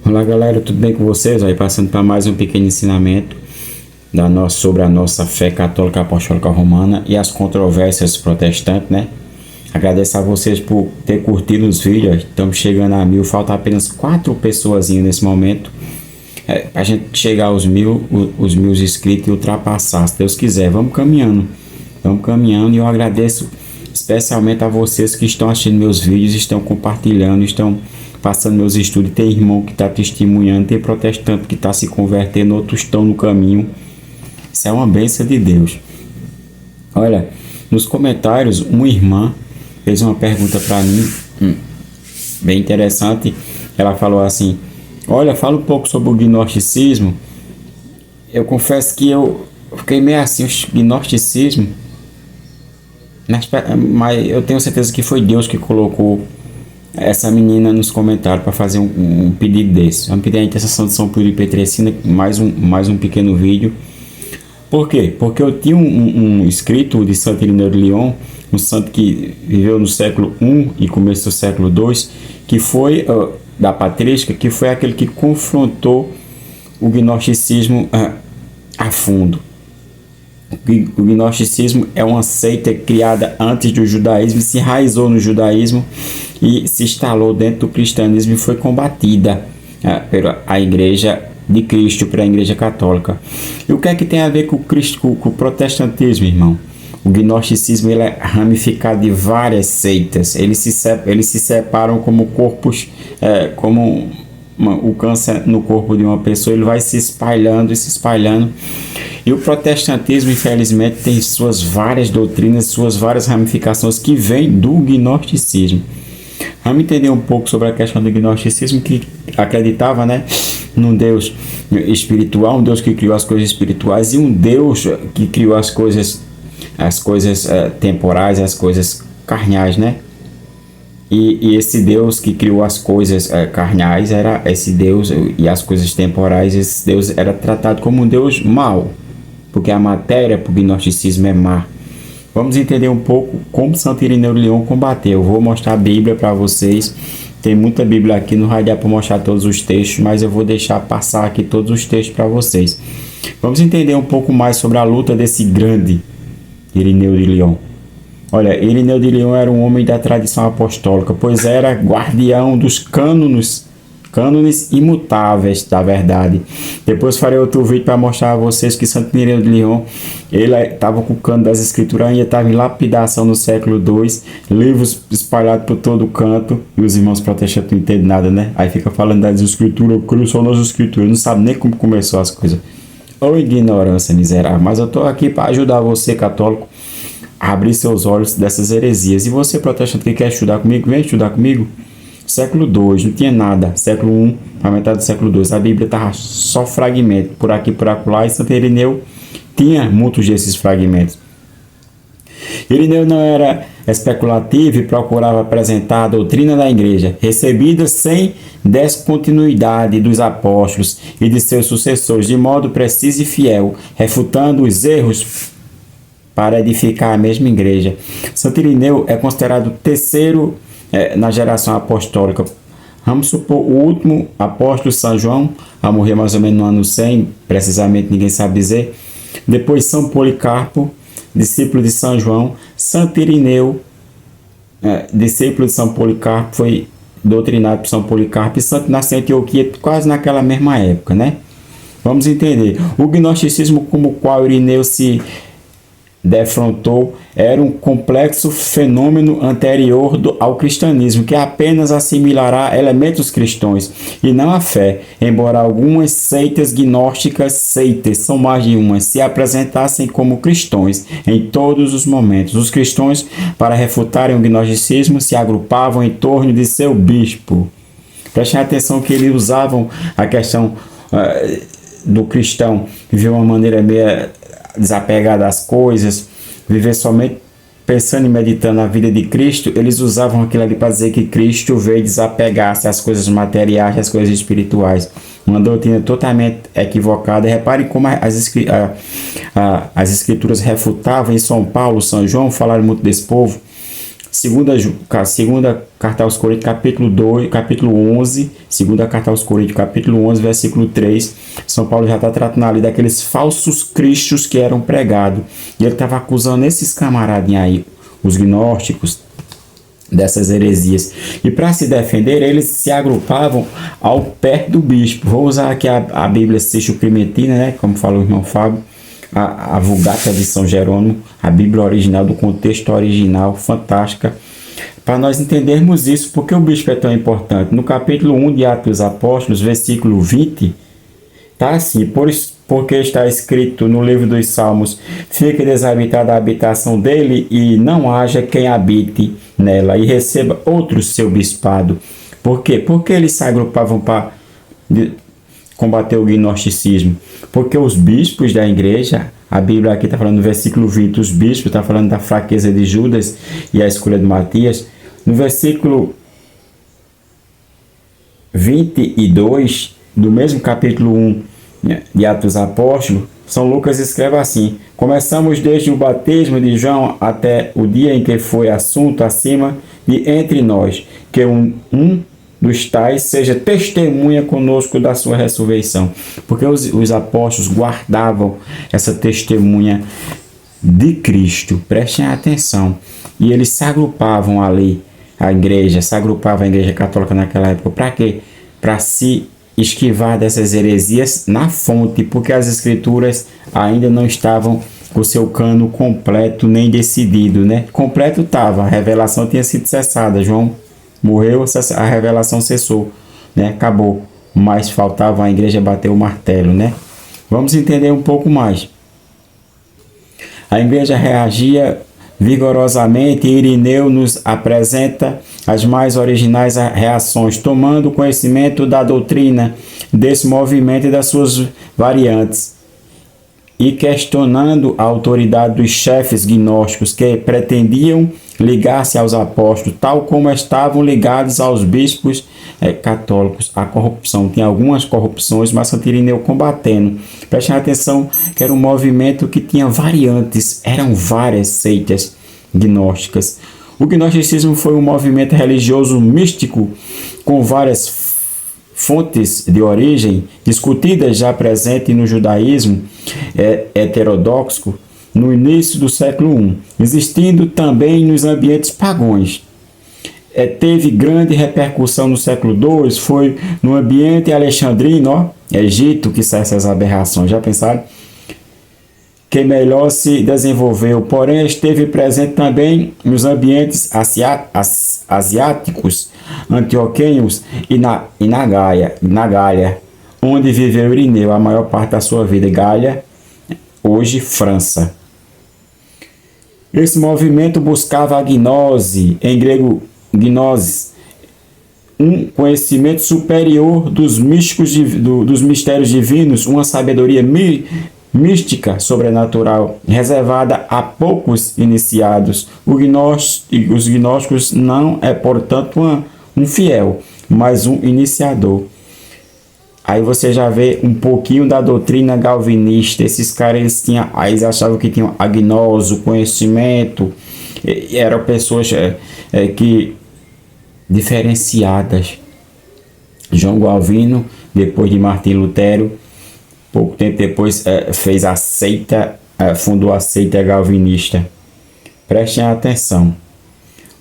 Olá galera, tudo bem com vocês? Aí passando para mais um pequeno ensinamento sobre a nossa fé católica apostólica romana e as controvérsias protestantes, né? Agradeço a vocês por ter curtido os vídeos. Estamos chegando a 1000, falta apenas 4 pessoas nesse momento para a gente chegar aos 1000 inscritos e ultrapassar, se Deus quiser. Vamos caminhando e eu agradeço especialmente a vocês que estão assistindo meus vídeos, estão compartilhando, estão passando meus estudos. Tem irmão que está testemunhando, tem protestante que está se convertendo, outros estão no caminho. Isso é uma bênção de Deus. Olha, nos comentários, uma irmã fez uma pergunta para mim, bem interessante. Ela falou assim: olha, fala um pouco sobre o gnosticismo. Eu confesso que eu fiquei meio assim, o gnosticismo, mas eu tenho certeza que foi Deus que colocou essa menina nos comentários para fazer um pedido desse. Vamos pedir a intercessão de São Pio de Petrecina, mais um pequeno vídeo. Por quê? Porque eu tinha um escrito de Santo Irineu de Lyon, um santo que viveu no século I e começo do século II, que foi da patrística, que foi aquele que confrontou o gnosticismo a fundo. O gnosticismo é uma seita criada antes do judaísmo, se enraizou no judaísmo e se instalou dentro do cristianismo e foi combatida pela igreja de Cristo, pela igreja católica. E o que é que tem a ver com o protestantismo, irmão? O gnosticismo ele é ramificado de várias seitas. Eles se separam como corpos, o câncer no corpo de uma pessoa, ele vai se espalhando e se espalhando. E o protestantismo, infelizmente, tem suas várias doutrinas, suas várias ramificações que vêm do gnosticismo. Vamos entender um pouco sobre a questão do gnosticismo, que acreditava, né, num Deus espiritual, um Deus que criou as coisas espirituais e um Deus que criou as coisas temporais, as coisas carnais, né? E esse Deus que criou as coisas carnais era esse Deus, e as coisas temporais, esse Deus era tratado como um Deus mau, porque a matéria para o gnosticismo é má. Vamos entender um pouco como Santo Irineu de Lyon combateu. Eu vou mostrar a Bíblia para vocês. Tem muita Bíblia aqui, não vai dar para mostrar todos os textos, mas eu vou deixar passar aqui todos os textos para vocês. Vamos entender um pouco mais sobre a luta desse grande Irineu de Lyon. Olha, Irineu de Lyon era um homem da tradição apostólica, pois era guardião dos cânones imutáveis da verdade. Depois farei outro vídeo para mostrar a vocês que Santo Irineu de Lyon, ele estava com o cano das escrituras, ainda estava em lapidação no século II, livros espalhados por todo canto, e os irmãos protestantes não entendem nada, né? Aí fica falando das escrituras, eu creio só nas escrituras, não sabe nem como começou as coisas. Ou ignorância miserável. Mas eu estou aqui para ajudar você, católico, a abrir seus olhos dessas heresias. E você, protestante, que quer estudar comigo, vem estudar comigo. Século II, não tinha nada. Século I, a metade do século II, a Bíblia estava só fragmento, por aqui, por acolá, e Santo Irineu tinha muitos desses fragmentos. Irineu não era especulativo e procurava apresentar a doutrina da igreja, recebida sem descontinuidade dos apóstolos e de seus sucessores, de modo preciso e fiel, refutando os erros para edificar a mesma igreja. Santo Irineu é considerado o terceiro na geração apostólica. Vamos supor o último apóstolo, São João, a morrer mais ou menos no ano 100, precisamente ninguém sabe dizer. Depois São Policarpo, discípulo de São João. Santo Irineu, discípulo de São Policarpo, foi doutrinado por São Policarpo. E Santo nasceu em Antioquia quase naquela mesma época, né? Vamos entender. O gnosticismo, como o qual Irineu se defrontou, era um complexo fenômeno anterior ao cristianismo, que apenas assimilará elementos cristãos e não a fé, embora algumas seitas gnósticas, são mais de uma, se apresentassem como cristãos em todos os momentos. Os cristãos, para refutarem o gnosticismo, se agrupavam em torno de seu bispo. Prestem atenção que eles usavam a questão do cristão viver uma maneira meio desapegar das coisas, viver somente pensando e meditando na vida de Cristo. Eles usavam aquilo ali para dizer que Cristo veio desapegar-se às coisas materiais, às coisas espirituais. Uma doutrina totalmente equivocada. Repare como as escrituras refutavam. Em São Paulo, São João falaram muito desse povo. Segunda carta aos Coríntios, capítulo 2, capítulo 11, segunda carta aos Coríntios, capítulo 11, versículo 3, São Paulo já está tratando ali daqueles falsos cristos que eram pregados. E ele estava acusando esses camaradinhos aí, os gnósticos, dessas heresias. E para se defender, eles se agrupavam ao pé do bispo. Vou usar aqui a Bíblia Sexto-Climentina, né, como falou o irmão Fábio, a Vulgata de São Jerônimo, a Bíblia original, do contexto original, fantástica, para nós entendermos isso. Porque o bispo é tão importante? No capítulo 1 de Atos dos Apóstolos, versículo 20, está assim: porque está escrito no livro dos Salmos, fique desabitada a habitação dele, e não haja quem habite nela, e receba outro seu bispado. Por quê? Porque eles se agrupavam para combater o gnosticismo. Porque os bispos da igreja, a Bíblia aqui está falando no versículo 20, os bispos, está falando da fraqueza de Judas e a escolha de Matias. No versículo 22, do mesmo capítulo 1 de Atos dos Apóstolos, São Lucas escreve assim: começamos desde o batismo de João até o dia em que foi assunto acima de entre nós, que um dos tais seja testemunha conosco da sua ressurreição. Porque os apóstolos guardavam essa testemunha de Cristo. Prestem atenção. E eles se agrupavam ali, a igreja católica naquela época. Para quê? Para se esquivar dessas heresias na fonte, porque as escrituras ainda não estavam com o seu cano completo nem decidido, né? Completo estava, a revelação tinha sido cessada, João morreu, a revelação cessou, né? Acabou, mas faltava a igreja bater o martelo, né? Vamos entender um pouco mais. A igreja reagia vigorosamente, e Irineu nos apresenta as mais originais reações, tomando conhecimento da doutrina desse movimento e das suas variantes, e questionando a autoridade dos chefes gnósticos que pretendiam ligar-se aos apóstolos, tal como estavam ligados aos bispos católicos. A corrupção, tinha algumas corrupções, mas Santo Irineu combatendo. Prestem atenção que era um movimento que tinha variantes, eram várias seitas gnósticas. O gnosticismo foi um movimento religioso místico com várias fontes de origem discutidas, já presente no judaísmo heterodoxo no início do século I, existindo também nos ambientes pagãos. Teve grande repercussão no século II, foi no ambiente alexandrino, Egito, que são essas aberrações, já pensaram? Que melhor se desenvolveu, porém esteve presente também nos ambientes asiáticos, antioquenhos e na Gália, onde viveu Irineu a maior parte da sua vida. Gália, hoje França. Esse movimento buscava a gnose, em grego gnosis, um conhecimento superior dos místicos, dos mistérios divinos, uma sabedoria mística sobrenatural, reservada a poucos iniciados. Os gnósticos não é, portanto, um fiel, mas um iniciador. Aí você já vê um pouquinho da doutrina calvinista. Esses caras eles achavam que tinham a gnose, o conhecimento, e eram pessoas que diferenciadas. João Calvino, depois de Martim Lutero, pouco tempo depois fez a seita, fundou a seita calvinista. Prestem atenção.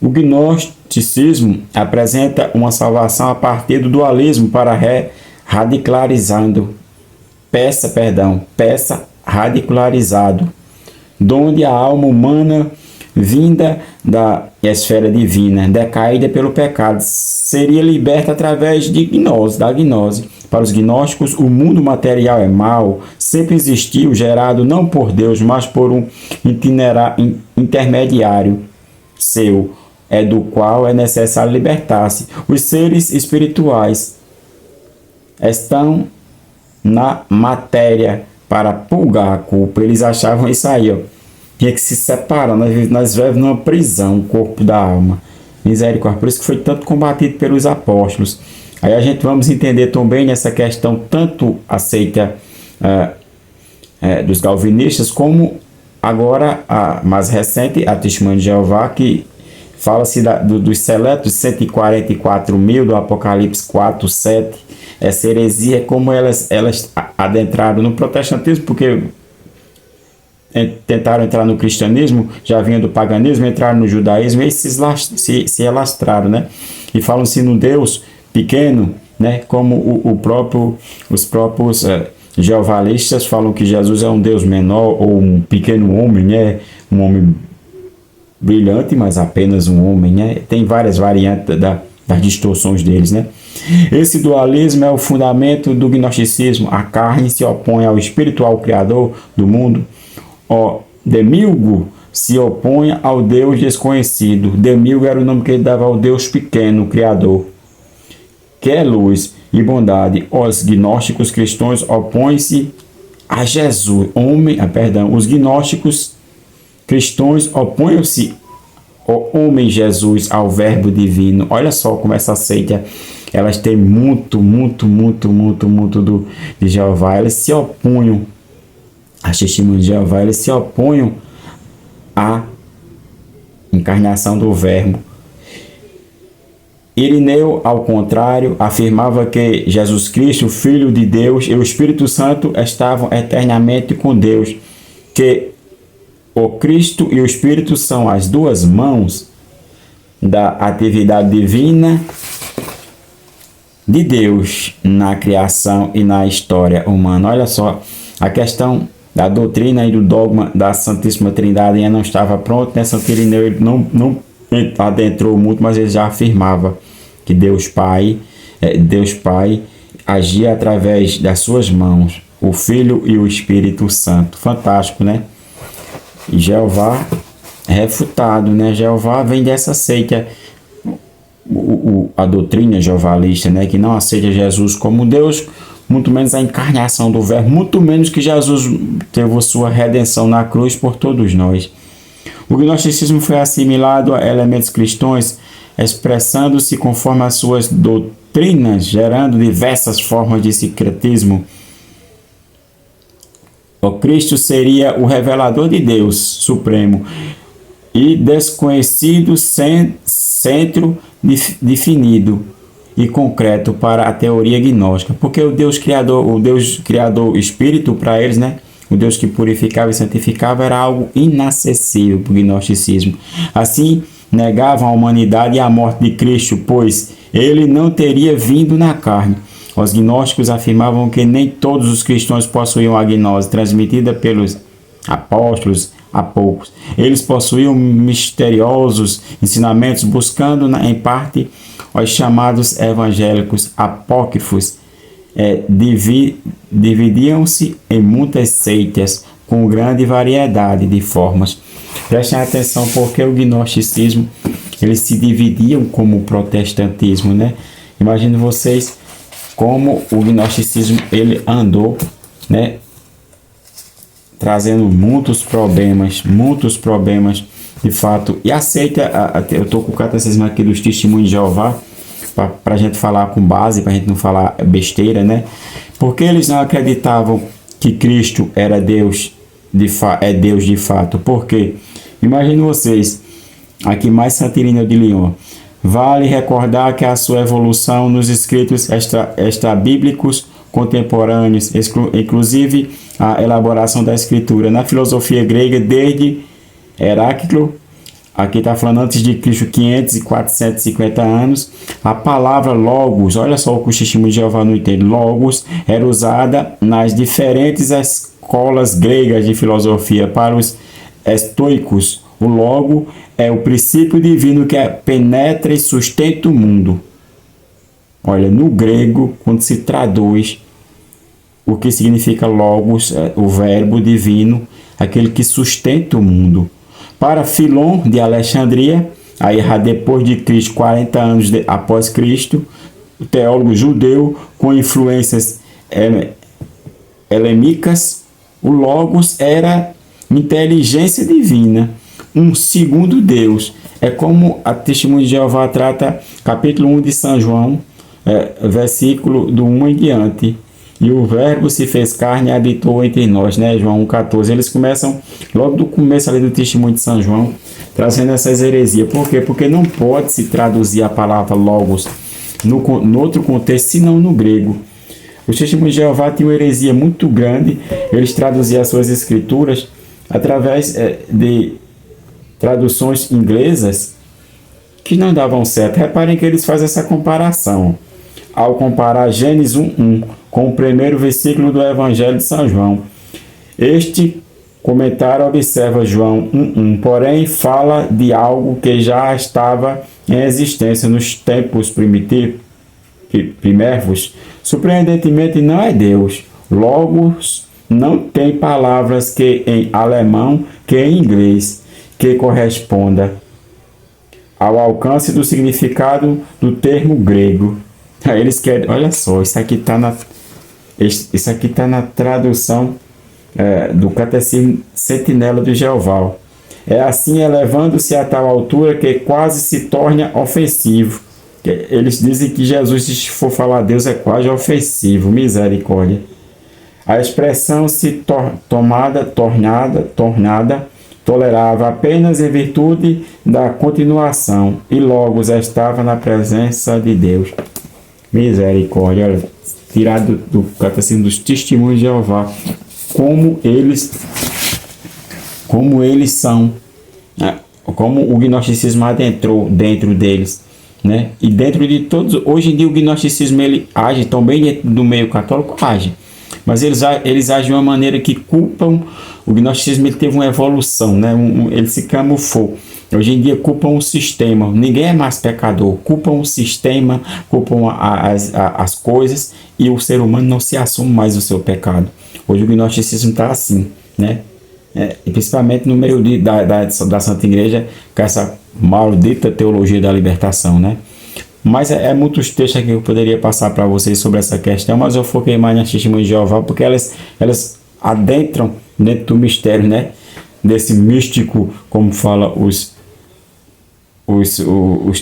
O gnosticismo apresenta uma salvação a partir do dualismo para radicularizado, donde a alma humana, vinda da esfera divina, decaída pelo pecado, seria liberta através da gnose. Para os gnósticos, o mundo material é mau, sempre existiu, gerado não por Deus, mas por um intermediário seu, do qual é necessário libertar-se. Os seres espirituais estão na matéria para purgar a culpa. Eles achavam isso aí, ó. Tinha que se separar. Nós vivemos numa prisão, o corpo da alma. Misericórdia. Por isso que foi tanto combatido pelos apóstolos. Aí a gente vamos entender também nessa questão tanto a seita dos calvinistas, como agora a mais recente, a Testemunha de Jeová, que Fala-se dos seletos 144 mil do Apocalipse 4, 7. Essa heresia é como elas adentraram no protestantismo, porque tentaram entrar no cristianismo, já vinha do paganismo, entraram no judaísmo e se alastraram, né? E falam-se no Deus pequeno, né? Como os próprios jeovalistas falam que Jesus é um Deus menor ou um pequeno homem, né? Um homem brilhante, mas apenas um homem, né? Tem várias variantes das distorções deles, né? Esse dualismo é o fundamento do gnosticismo. A carne se opõe ao espiritual criador do mundo. Demilgo se opõe ao Deus desconhecido. Demilgo era o nome que ele dava ao Deus pequeno, criador, que é luz e bondade. Os gnósticos cristãos opõem-se a Jesus. Os gnósticos cristãos opõem-se ao homem Jesus, ao verbo divino. Olha só como essa seita, elas têm muito de Jeová. Eles se opunham as testemunhas de Jeová, eles se opunham à encarnação do verbo. Irineu, ao contrário, afirmava que Jesus Cristo, Filho de Deus, e o Espírito Santo estavam eternamente com Deus, que o Cristo e o Espírito são as duas mãos da atividade divina de Deus na criação e na história humana. Olha só, a questão da doutrina e do dogma da Santíssima Trindade ainda não estava pronto, né? Santo Irineu ele não adentrou muito, mas ele já afirmava que Deus Pai agia através das suas mãos, o Filho e o Espírito Santo. Fantástico, né? E Jeová refutado, né? Jeová vem dessa seita, a doutrina jeovalista, né? Que não aceita Jesus como Deus, muito menos a encarnação do verbo, muito menos que Jesus teve sua redenção na cruz por todos nós. O gnosticismo foi assimilado a elementos cristãos, expressando-se conforme as suas doutrinas, gerando diversas formas de sincretismo. O Cristo seria o revelador de Deus Supremo e desconhecido centro definido e concreto para a teoria gnóstica, porque o Deus criador Espírito para eles, né? O Deus que purificava e santificava era algo inacessível para o gnosticismo. Assim, negavam a humanidade e a morte de Cristo, pois ele não teria vindo na carne. Os gnósticos afirmavam que nem todos os cristãos possuíam a gnose transmitida pelos apóstolos a poucos. Eles possuíam misteriosos ensinamentos, buscando em parte os chamados evangélicos apócrifos. Dividiam-se em muitas seitas com grande variedade de formas. Prestem atenção, porque o gnosticismo eles se dividiam como o protestantismo, né? Imagine vocês como o gnosticismo ele andou, né, trazendo muitos problemas de fato. E aceita, eu estou com o catecismo aqui dos testemunhos de Jeová, para a gente falar com base, para a gente não falar besteira, né? Porque eles não acreditavam que Cristo era Deus, Deus de fato. Porque, imagine vocês, aqui mais Santo Irineu de Lyon, vale recordar que a sua evolução nos escritos extra-bíblicos contemporâneos, inclusive a elaboração da escritura na filosofia grega desde Heráclito, aqui está falando antes de Cristo, 500 e 450 anos, a palavra logos, olha só o que o testemunho de Jeová não entende, logos era usada nas diferentes escolas gregas de filosofia. Para os estoicos, o logo é o princípio divino que penetra e sustenta o mundo. Olha, no grego, quando se traduz o que significa logos, o verbo divino, aquele que sustenta o mundo. Para Filon de Alexandria, aí depois de Cristo, 40 anos após Cristo, teólogo judeu com influências helênicas, o logos era inteligência divina, um segundo Deus. É como a Testemunha de Jeová trata, capítulo 1 de São João, versículo do 1 em diante. E o verbo se fez carne e habitou entre nós, né? João 1,14. Eles começam, logo do começo ali do testemunho de São João, trazendo essas heresias. Por quê? Porque não pode se traduzir a palavra logos no outro contexto, senão no grego. Os testemunhos de Jeová tinham uma heresia muito grande. Eles traduziam as suas escrituras através de traduções inglesas que não davam certo. Reparem que eles fazem essa comparação. Ao comparar Gênesis 1:1 com o primeiro versículo do Evangelho de São João. Este comentário observa João 1:1, porém fala de algo que já estava em existência nos tempos primérvos. Surpreendentemente não é Deus. Logos não tem palavras que em alemão que em inglês que corresponda ao alcance do significado do termo grego. Eles querem, olha só, isso aqui está na tradução do Catecismo Sentinela de Jeová. É assim, elevando-se a tal altura que quase se torna ofensivo. Eles dizem que Jesus, se for falar Deus, é quase ofensivo. Misericórdia. A expressão tornada, tolerava apenas em virtude da continuação, e logo estava na presença de Deus. Misericórdia, olha, tirado do Catecismo dos Testemunhos de Jeová, como eles são, né? Como o gnosticismo adentrou dentro deles, né? E dentro de todos, hoje em dia o gnosticismo ele age também dentro do meio católico, age, mas eles agem de uma maneira que culpam. O gnosticismo ele teve uma evolução, né? Ele se camuflou. Hoje em dia culpam o sistema. Ninguém é mais pecador. Culpam o sistema, culpam as coisas, e o ser humano não se assume mais o seu pecado. Hoje o gnosticismo está assim, né? E principalmente no meio da Santa Igreja, com essa maldita teologia da libertação, né? Mas é muitos textos aqui que eu poderia passar para vocês sobre essa questão, mas eu foquei mais nas testemunhas de Jeová, porque elas adentram dentro do mistério, né? Desse místico, como fala os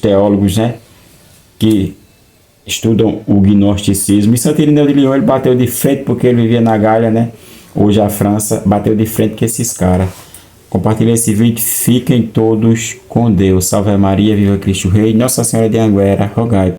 teólogos, né? Que estudam o gnosticismo. E Santo Irineu de Lyon, ele bateu de frente, porque ele vivia na Gália, né? Hoje a França, bateu de frente com esses caras. Compartilhe esse vídeo, fiquem todos com Deus. Salve Maria, viva Cristo Rei, Nossa Senhora de Anguera, rogai.